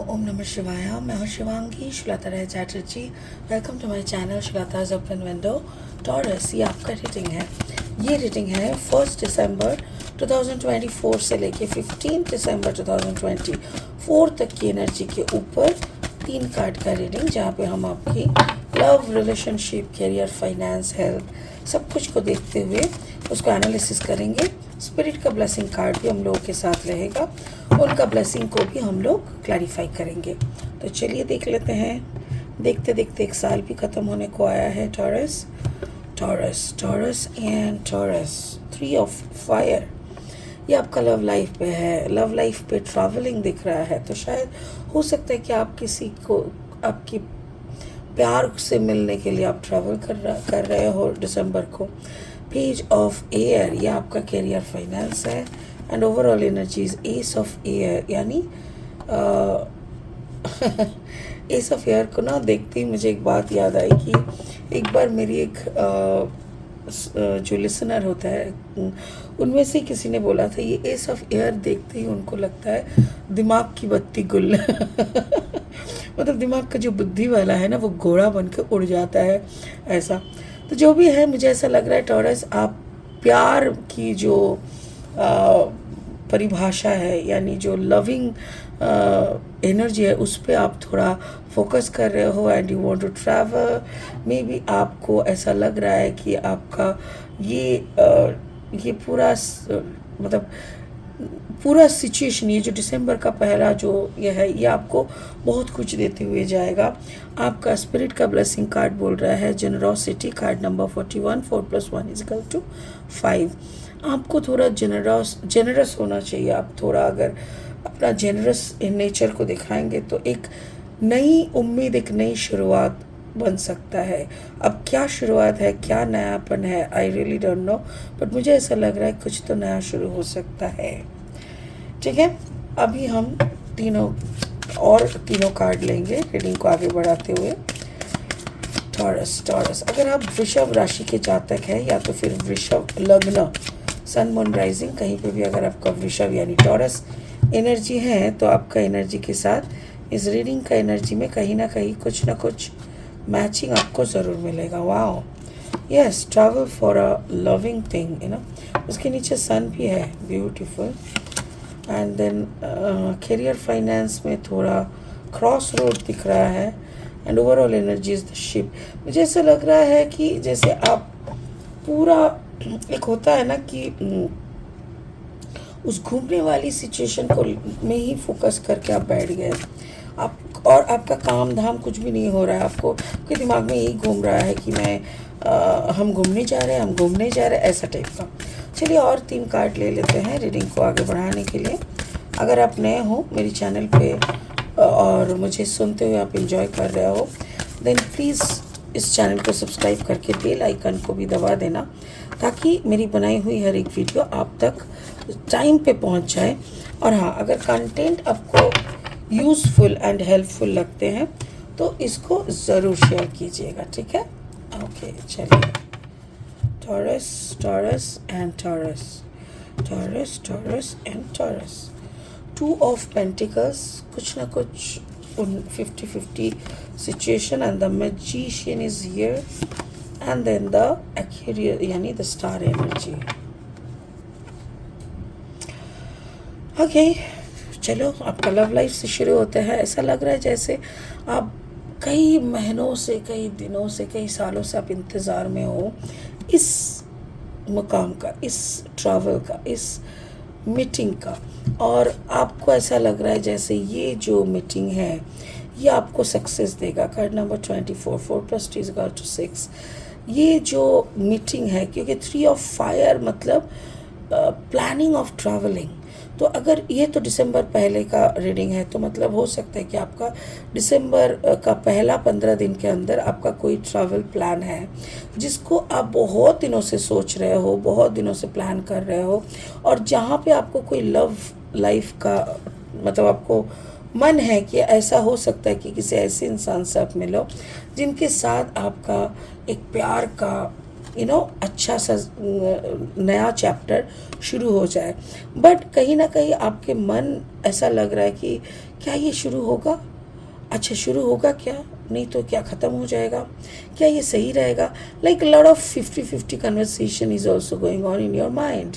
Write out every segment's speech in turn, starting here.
ओम नमः शिवाय। मैं हूँ Shivangi Shweta Rai Chatterjee. Welcome to my channel Shweta's open window. Taurus, ये आपका रीडिंग है। ये रीडिंग है 1 दिसंबर 2024 से लेके 15 दिसंबर 2024 तक की एनर्जी के ऊपर 3 कार्ड का रीडिंग, जहाँ पे हम आपकी love, relationship, career, finance, health सब कुछ को देखते हुए उसको एनालिसिस करेंगे। स्पिरिट का ब्लेसिंग कार्ड भी हम लोगों के साथ रहेगा, उनका ब्लेसिंग को भी हम लोग क्लैरिफाई करेंगे। तो चलिए देख लेते हैं। देखते देखते एक साल भी ख़त्म होने को आया है। Taurus, Taurus, Taurus and taurus, 3 of fire. ये आपका लव लाइफ पे है। लव लाइफ पे ट्रैवलिंग दिख रहा है, तो शायद हो सकता है कि आप किसी को आपकी प्यार से मिलने के लिए आप ट्रैवल कर रहे हो दिसंबर को। पेज ऑफ एयर, ये आपका करियर, फाइनेंस है and overall energies. S of air, यानी एस ऑफ एयर को ना देखते ही मुझे एक बात याद आई कि एक बार मेरी एक जो लिसनर होता है उनमें से किसी ने बोला था, ये एस ऑफ एयर देखते ही उनको लगता है दिमाग की बत्ती गुल। मतलब दिमाग का जो बुद्धि वाला है ना, वो घोड़ा बन के उड़ जाता है, ऐसा। तो जो भी है, मुझे ऐसा लग रहा है टॉरस, आप प्यार की जो परिभाषा है, यानी जो लविंग एनर्जी है, उस पर आप थोड़ा फोकस कर रहे हो and you want to travel. Maybe आपको ऐसा लग रहा है कि आपका ये मतलब पूरा सिचुएशन, ये जो दिसंबर का पहला जो ये है, ये आपको बहुत कुछ देते हुए जाएगा। आपका स्पिरिट का ब्लेसिंग कार्ड बोल रहा है जेनरोसिटी, कार्ड नंबर 41, 4 + 1 = 5। आपको थोड़ा जेनरस होना चाहिए। आप थोड़ा अगर अपना जेनरस नेचर को दिखाएंगे तो एक नई उम्मीद, एक नई शुरुआत बन सकता है। अब क्या शुरुआत है, क्या नयापन है, I really don't know, but मुझे ऐसा लग रहा है कुछ तो नया शुरू हो सकता है। ठीक है, अभी हम तीनों कार्ड लेंगे रीडिंग को आगे बढ़ाते हुए। टॉरस, टॉरस, अगर आप वृषभ राशि के जातक हैं या तो फिर वृषभ लग्न, सन मून राइजिंग, कहीं पे भी अगर आपका वृषभ यानी टॉरस एनर्जी है, तो आपका एनर्जी के साथ इस रीडिंग का एनर्जी में कहीं ना कहीं कुछ ना कुछ मैचिंग आपको ज़रूर मिलेगा। Wow, yes, travel for a loving thing, उसके नीचे सन भी है, beautiful. And then career, finance में थोड़ा क्रॉस रोड दिख रहा है and overall energy is the ship. मुझे ऐसा लग रहा है कि जैसे आप पूरा एक होता है ना कि उस घूमने वाली सिचुएशन को में ही फोकस करके आप बैठ गए, आप और आपका काम धाम कुछ भी नहीं हो रहा है, आपके दिमाग में यही घूम रहा है कि हम घूमने जा रहे हैं, हम घूमने जा रहे हैं, ऐसा टाइप का। चलिए और 3 कार्ड ले लेते हैं रीडिंग को आगे बढ़ाने के लिए। अगर आप नए हो मेरी चैनल पे और मुझे सुनते हुए आप एंजॉय कर रहे हो, देन प्लीज़ इस चैनल को सब्सक्राइब करके बेल आइकन को भी दबा देना, ताकि मेरी बनाई हुई हर एक वीडियो आप तक टाइम पे पहुंच जाए। और हाँ, अगर कंटेंट आपको यूज़फुल एंड हेल्पफुल लगते हैं तो इसको ज़रूर शेयर कीजिएगा, ठीक है। ओके, चलिए। Taurus, Taurus and Taurus, Taurus, Taurus and Taurus, 2 of pentacles, कुछ ना कुछ 50-50 situation and the magician is here and then the Aquarius यानी द स्टार एनर्जी। ओके, चलो आपका लव लाइफ से शुरू होता है। ऐसा लग रहा है जैसे आप कई महीनों से, कई दिनों से, कई सालों से आप इंतज़ार में हो इस मुकाम का, इस ट्रैवल का, इस मीटिंग का, और आपको ऐसा लग रहा है जैसे ये जो मीटिंग है ये आपको सक्सेस देगा। Card number 24, 4 + 2 = 6। ये जो मीटिंग है, क्योंकि 3 ऑफ फायर मतलब प्लानिंग ऑफ ट्रैवलिंग, तो अगर ये तो दिसंबर पहले का रीडिंग है, तो मतलब हो सकता है कि आपका दिसंबर का पहला 15 दिन के अंदर आपका कोई ट्रैवल प्लान है जिसको आप बहुत दिनों से सोच रहे हो, बहुत दिनों से प्लान कर रहे हो, और जहाँ पे आपको कोई लव लाइफ का मतलब आपको मन है कि ऐसा हो सकता है कि किसी ऐसे इंसान से आप मिलो जिनके साथ आपका एक प्यार का अच्छा सा नया चैप्टर शुरू हो जाए। बट कहीं ना कहीं आपके मन ऐसा लग रहा है कि क्या ये शुरू होगा, अच्छा शुरू होगा क्या, नहीं तो क्या ख़त्म हो जाएगा, क्या ये सही रहेगा। Like lot of 50-50 conversation is also going on in your mind,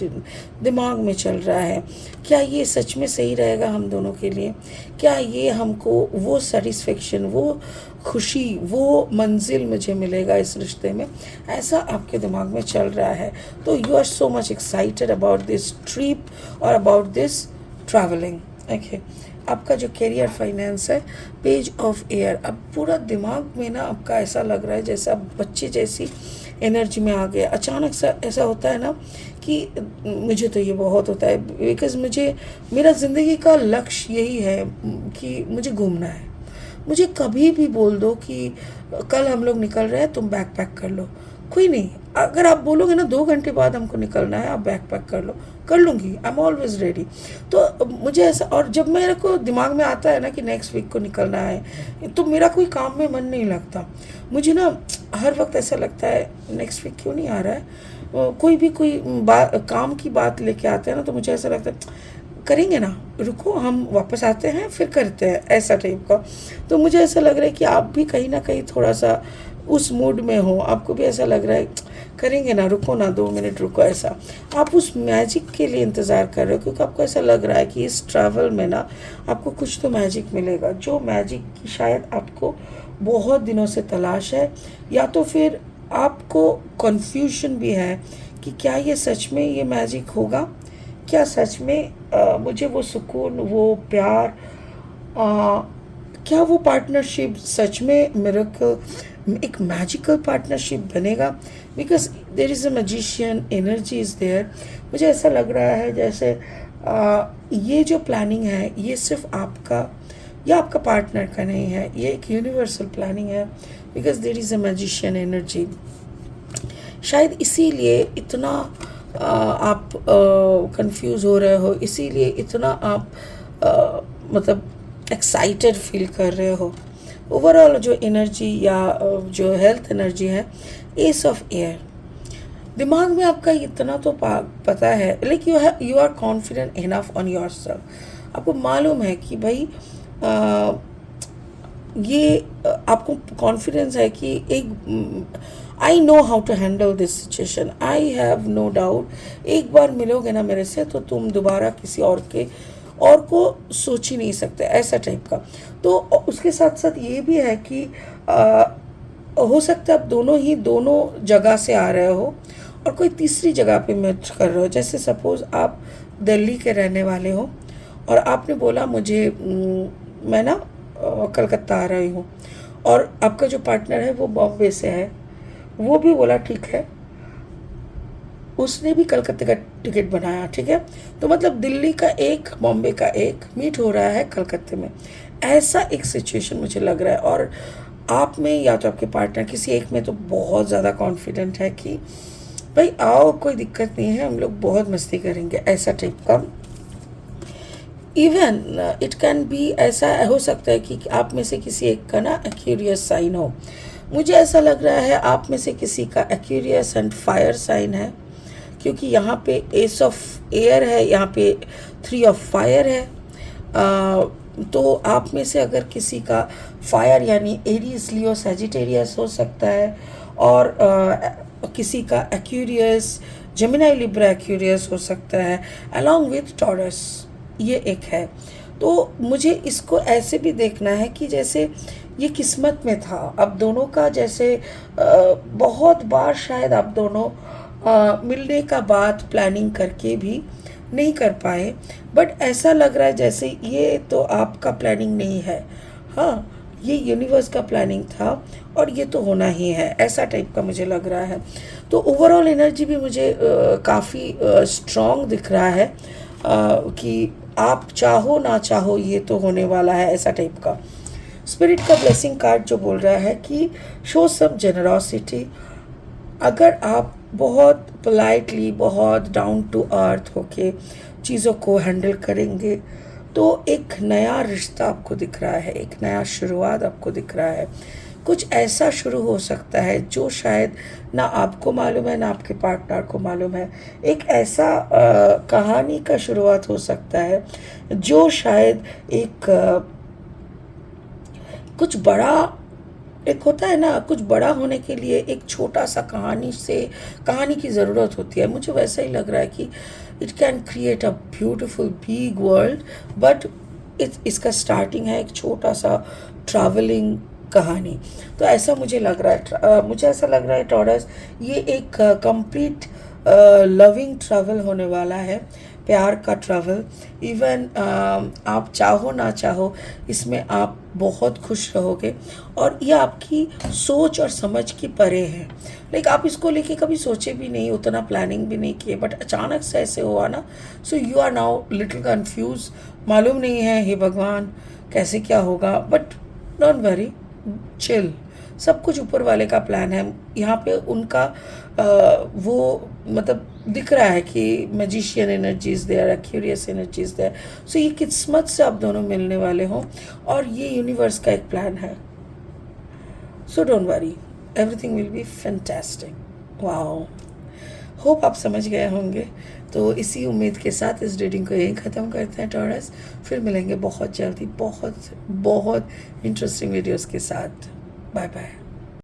दिमाग में चल रहा है। क्या ये सच में सही रहेगा हम दोनों के लिए, क्या ये हमको वो सेटिस्फेक्शन, वो खुशी, वो मंजिल मुझे मिलेगा इस रिश्ते में, ऐसा आपके दिमाग में चल रहा है। तो you are so much excited about this trip और अबाउट दिस ट्रैवलिंग। ओके, आपका जो करियर फाइनेंस है, पेज ऑफ एयर, अब पूरा दिमाग में ना आपका ऐसा लग रहा है जैसे आप बच्चे जैसी एनर्जी में आ गए। अचानक सा ऐसा होता है ना कि मुझे तो ये बहुत होता है, बिकॉज मुझे मेरा ज़िंदगी का लक्ष्य यही है कि मुझे घूमना है। मुझे कभी भी बोल दो कि कल हम लोग निकल रहे हैं, तुम बैग पैक कर लो, कोई नहीं। अगर आप बोलोगे ना 2 घंटे बाद हमको निकलना है, आप बैग पैक कर लो, कर लूँगी, आई एम ऑलवेज रेडी। तो मुझे ऐसा, और जब मेरे को दिमाग में आता है ना कि नेक्स्ट वीक को निकलना है, तो मेरा कोई काम में मन नहीं लगता। मुझे ना हर वक्त ऐसा लगता है नेक्स्ट वीक क्यों नहीं आ रहा है। कोई भी कोई काम की बात लेके आते हैं ना, तो मुझे ऐसा लगता है करेंगे ना, रुको हम वापस आते हैं फिर करते हैं, ऐसा टाइप का। तो मुझे ऐसा लग रहा है कि आप भी कहीं ना कहीं थोड़ा सा उस मूड में हो, आपको भी ऐसा लग रहा है करेंगे ना, रुको ना 2 मिनट रुको, ऐसा आप उस मैजिक के लिए इंतज़ार कर रहे हो, क्योंकि आपको ऐसा लग रहा है कि इस ट्रैवल में ना आपको कुछ तो मैजिक मिलेगा, जो मैजिक की शायद आपको बहुत दिनों से तलाश है। या तो फिर आपको कन्फ्यूजन भी है कि क्या ये सच में ये मैजिक होगा, क्या सच में मुझे वो सुकून, वो प्यार, क्या वो पार्टनरशिप सच में मिरेकल, एक मैजिकल पार्टनरशिप बनेगा। Because there is a magician energy is there. मुझे ऐसा लग रहा है जैसे ये जो प्लानिंग है ये सिर्फ आपका या आपका पार्टनर का नहीं है, ये एक यूनिवर्सल प्लानिंग है। Because there is a magician energy. शायद इसीलिए इतना आप कंफ्यूज हो रहे हो, इसीलिए इतना आप मतलब एक्साइटेड फील कर रहे हो। ओवरऑल जो एनर्जी या जो हेल्थ एनर्जी है, एस ऑफ एयर, दिमाग में आपका इतना तो पता है, like you are confident enough on your self. आपको मालूम है कि भाई ये आपको कॉन्फिडेंस है कि एक I know how to handle this situation, I have no doubt. एक बार मिलोगे ना मेरे से तो तुम दोबारा किसी और को सोच ही नहीं सकते, ऐसा टाइप का। तो उसके साथ साथ ये भी है कि हो सकता है आप दोनों जगह से आ रहे हो और कोई तीसरी जगह पे मैच कर रहे हो। जैसे सपोज़ आप दिल्ली के रहने वाले हो और आपने बोला मुझे मैं ना कलकत्ता आ रही हूँ, और आपका जो पार्टनर है वो बॉम्बे से है, वो भी बोला ठीक है, उसने भी कलकत्ते का टिकट बनाया, ठीक है। तो मतलब दिल्ली का एक, बॉम्बे का एक मीट हो रहा है कलकत्ते में, ऐसा एक सिचुएशन मुझे लग रहा है। और आप में या तो आपके पार्टनर किसी एक में तो बहुत ज़्यादा कॉन्फिडेंट है कि भाई आओ कोई दिक्कत नहीं है, हम लोग बहुत मस्ती करेंगे, ऐसा टाइप का। इवन इट कैन बी, ऐसा हो सकता है कि आप में से किसी एक का ना एक्यूरियस साइन हो। मुझे ऐसा लग रहा है आप में से किसी का एक्यूरियस एंड फायर साइन है, क्योंकि यहाँ पे एस ऑफ एयर है, यहाँ पे 3 ऑफ फायर है। तो आप में से अगर किसी का फायर यानी एरीज, लियो, सैजिटेरियस हो सकता है, और किसी का एक्यूरियस जेमिनी, लिब्रा एक्यूरियस हो सकता है, अलॉन्ग विथ टॉरस, ये एक है। तो मुझे इसको ऐसे भी देखना है कि जैसे ये किस्मत में था अब दोनों का, जैसे बहुत बार शायद आप दोनों मिलने का बात प्लानिंग करके भी नहीं कर पाए, बट ऐसा लग रहा है जैसे ये तो आपका प्लानिंग नहीं है, हाँ ये यूनिवर्स का प्लानिंग था और ये तो होना ही है, ऐसा टाइप का मुझे लग रहा है। तो ओवरऑल एनर्जी भी मुझे काफ़ी स्ट्रॉन्ग दिख रहा है कि आप चाहो ना चाहो ये तो होने वाला है, ऐसा टाइप का। स्पिरिट का ब्लेसिंग कार्ड जो बोल रहा है कि शो सम जेनरोसिटी। अगर आप बहुत पोलाइटली, बहुत डाउन टू अर्थ होके चीज़ों को हैंडल करेंगे तो एक नया रिश्ता आपको दिख रहा है, एक नया शुरुआत आपको दिख रहा है। कुछ ऐसा शुरू हो सकता है जो शायद ना आपको मालूम है ना आपके पार्टनर को मालूम है। एक ऐसा कहानी का शुरुआत हो सकता है जो शायद एक कुछ बड़ा, एक होता है ना, कुछ बड़ा होने के लिए एक छोटा सा कहानी की ज़रूरत होती है। मुझे वैसा ही लग रहा है कि it can create a beautiful big world, but इसका स्टार्टिंग है एक छोटा सा ट्रैवलिंग कहानी। तो ऐसा मुझे लग रहा है, मुझे ऐसा लग रहा है टॉरस, ये एक कंप्लीट लविंग ट्रैवल होने वाला है, प्यार का ट्रैवल। इवन आप चाहो ना चाहो इसमें आप बहुत खुश रहोगे, और ये आपकी सोच और समझ की परे है। लाइक आप इसको लेके कभी सोचे भी नहीं, उतना प्लानिंग भी नहीं किए, बट अचानक से ऐसे हुआ ना, so you are now little confused, मालूम नहीं है हे भगवान कैसे क्या होगा। बट डोंट वरी, चिल, सब कुछ ऊपर वाले का प्लान है। यहाँ पे उनका वो मतलब दिख रहा है कि magician energies there, curious energies there. So ये किस्मत से आप दोनों मिलने वाले हों, और ये यूनिवर्स का एक प्लान है। So don't worry, everything will be fantastic. Wow, hope आप समझ गए होंगे। तो इसी उम्मीद के साथ इस रीडिंग को यहीं ख़त्म करते हैं टॉरस। फिर मिलेंगे बहुत जल्दी बहुत बहुत इंटरेस्टिंग वीडियोस के साथ। Bye bye.